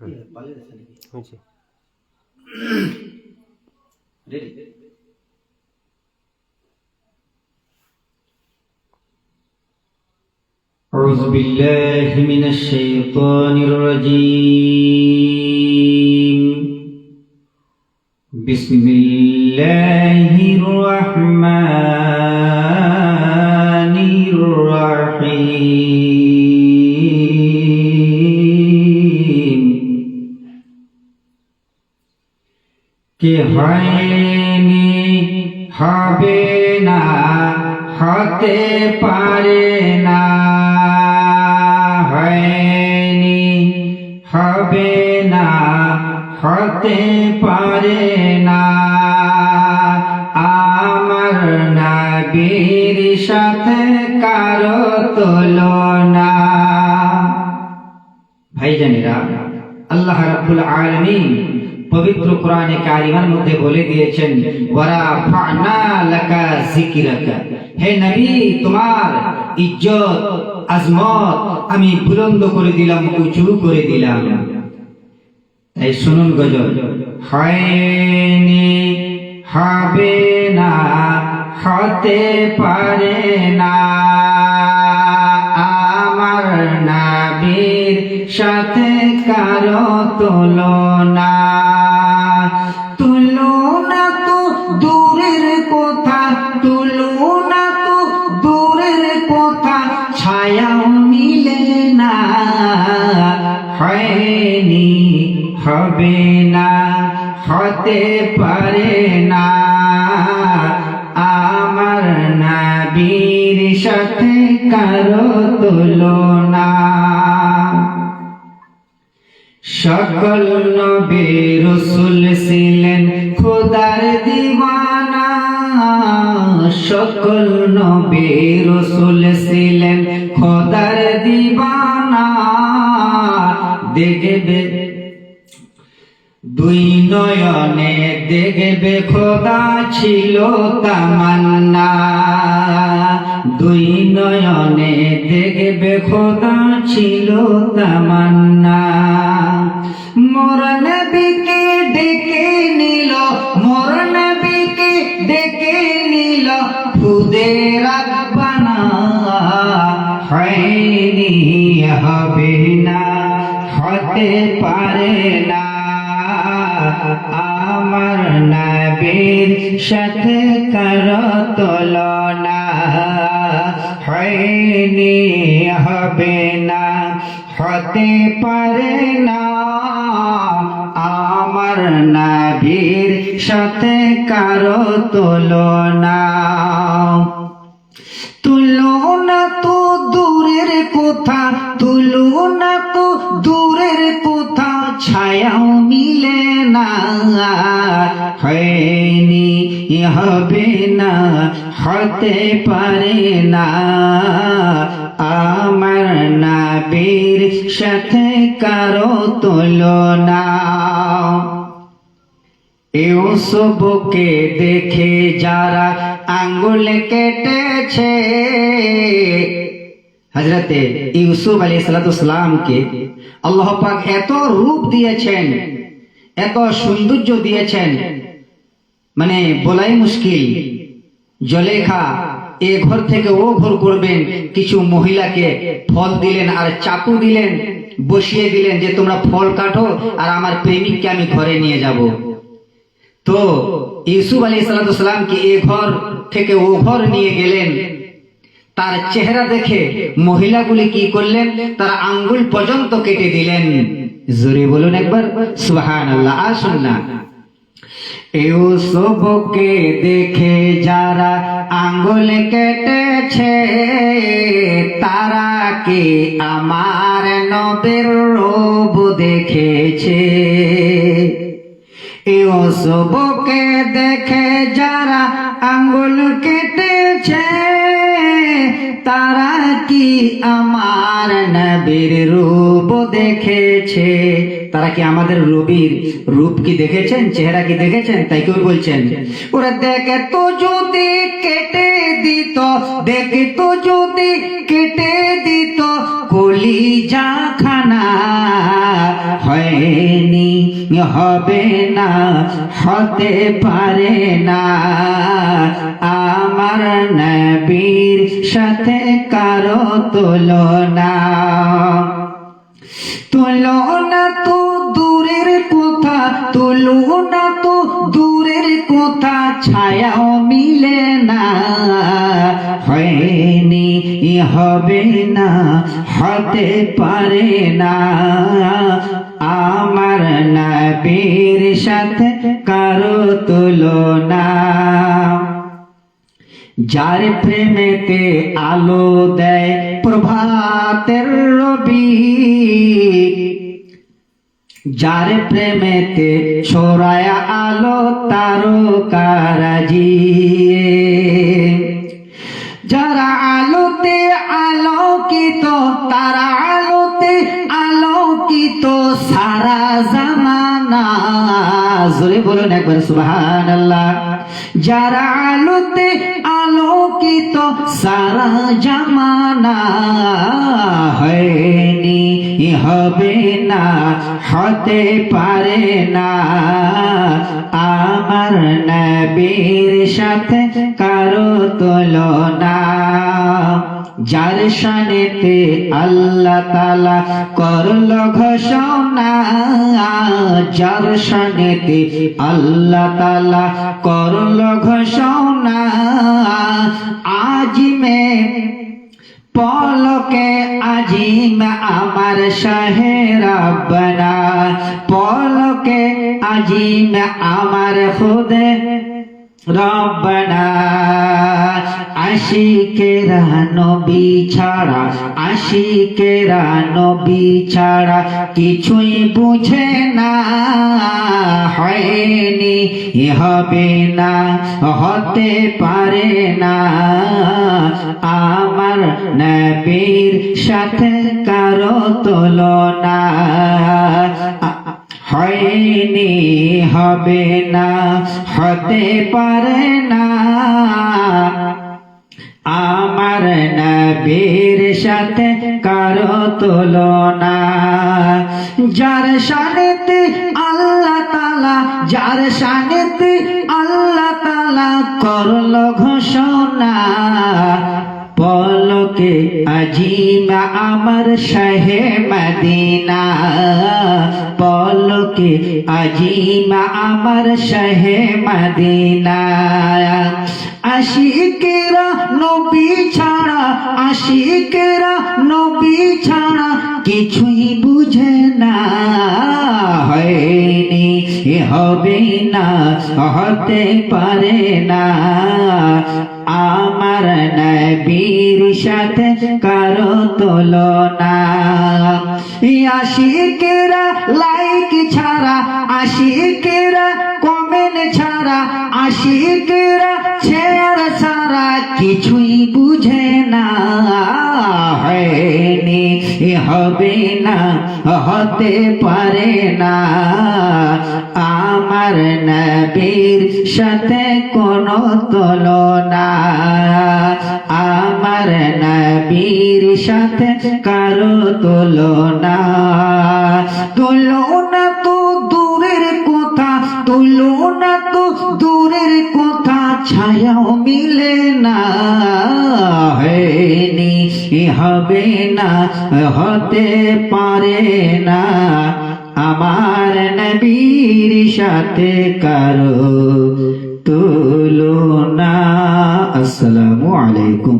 হয়েছে। أعوذ بالله من الشيطان الرجيم. بسم الله الرحمن الرحيم. কে হয়নি হবে না হতে পারে না, হয়নি হবে না হতে পারে না, আমার নবীর সাথে কারো তুলনা। ভাইজানেরা, আল্লাহ রাব্বুল আলামিন পবিত্র কোরআনে কারিমার মধ্যে বলে দিয়েছেন, ওয়ারাফা'না লাকা যিকরাকা, হে নবী তোমার ইজ্জত আজমত আমি বুলন্দ করে দিলাম, উঁচু করে দিলাম। তাই শুনুন গজল, হয়নি হবে না হতে পারে না, আমার নবীর সাথে কারো তুলনা। তুলনা তো দূরের কথা, তুলনা তো দূরের কথা, ছায়াও মিলে না, হয়নি হবে না হতে পারে না, আমার নবীর সাথে কারো তুলনা। সকল নবী রাসূল ছিলেন খোদার দিওয়ানা, সকল নবী রাসূল ছিলেন খোদার দিওয়ানা, দেখবে দুই নয়নে দেখবে খোদা ছিল তামান্না, দুই নয়নে দেখবে খোদা ছিল তামান্না। মোর নবীকে ডেকে নিল, মোর নবীকে ডেকে নিল খুদে রাব্বানা, হয়নি হবে না হতে পারে না, আমার নবীর সাথে কারো তুলনা, হয়নি হবে না হতে পারে না, আমার নবীর সাথে কারো তুলনা। তুলনা তো দূরের কথা, তুলনা তো দূরের কথা, ছায়াও মিলে না, হয়নি হবে না হতে পারে না, আমার নবীর সাথে কারো তুলনা। ইউসুফকে দেখে যারা আঙ্গুল কেটেছে, হযরতে ইউসুফ আলাইহিস সালামকে আল্লাহ পাক এত রূপ দিয়েছেন, এত সৌন্দর্য দিয়েছেন, মানে বলাই মুশকিল। জলেখা এ ঘর থেকে ও ঘর করবেন, কিছু মহিলাকে ফল দিলেন আর চাকু দিলেন, বসিয়ে দিলেন যে তোমরা ফল কাটো আর আমার প্রেমিককে আমি ঘরে নিয়ে যাব। তো ইউসুফ আলাইহিস সালামকে এ ঘর থেকে ও ঘর নিয়ে গেলেন, তার চেহারা দেখে মহিলাগুলি কি করলেন, তার আঙ্গুল পর্যন্ত কেটে দিলেন। জোরে বলুন একবার সুবহানাল্লাহ। আসুন না, ইউসুফকে দেখে যারা আঙ্গুল কেটেছে, তারা কি আমার নবীর রূপ দেখেছে? ইউসুফকে দেখে যারা আঙ্গুল কেটেছে, তারা কি আমার নবীর রূপ দেখেছে? তারা কি আমাদের নবীর রূপ কি দেখেছেন, চেহারা কি দেখেছেন? তাই কেউ বলছেন ওরা দেখে তো যদি কেটে দিত, দেখে তো যদি কেটে দিত কলিজা খানা, হয় হবে না, হতে পারে না আমার নবীর সাথে কারো তুলনা। তুলনা তো দূরের কথা, তুলনা তো দূরের কথা, ছায়াও মিলে না, হয়নি, হবে না, হতে পারে না আমার নবীর সাথে কারো তুলনা। যার প্রেমেতে আলো দেয় প্রভাতের রবি, যার প্রেমেতে ছড়ায় আলো তারকারাজি, যারা আলোতে আলোকিত, তারা আলোতে আলোকিত সারা জামানা। জোরে বলুন একবার সুবহানাল্লাহ। যারা আলোতে আলোকিত সারা জামানা, হয়নি, হবে না, হতে পারে না আমার নবীর সাথে কারো তুলনা। যার শানেতে আল্লাহ তাআলা করলো ঘোষণা, যার শানেতে আল্লাহ তাআলা করলো ঘোষণা, আজিমে পলকে আজিম আমার শাহে রব্বানা, পলকে আজিম আমার খুদে রব্বানা। আশিকেরা নবী ছাড়া, আশিকেরা নবী ছাড়া কিছুই বুঝে না, হয়নি, হবে না, হতে পারে না আমার নবীর সাথে কারো তুলনা। হয়নি, হবে না, হতে পারে না আমার নবীর সাথে কারো তুলনা। যার শানেতে আল্লাহ তাআলা, যার শানেতে আল্লাহ তাআলা করলো ঘোষণা, পলকে আজিম আমার শাহে মদিনা, পলকে আজিম আমার শাহে মদিনা। আশিকেরা নবী ছাড়া, আশিকেরা নবী ছাড়া কিছুই বুঝে না, হয়নি, হবে না, হতে পারে না আমার নবীর সাথে কারো তুলনা। আশিকেরা লাইক ছাড়া, আশিকেরা কমেন্ট ছাড়া, আশিকেরা শেয়ার ছাড়া কিছুই বুঝে না, হয়নি, হবে না, হতে পারে না আমার নবীর সাথে কোনো তুলনা। আমার নবীর সাথে কারো তুলনা। তুলনা তো দূরের কথা, তুলনা তো দূরের কথা, ছায়াও মিলে না, হয়নি, হবে না, হতে পারে না আমার নবীর সাথে কারো তুলনা। আসসালামু আলাইকুম।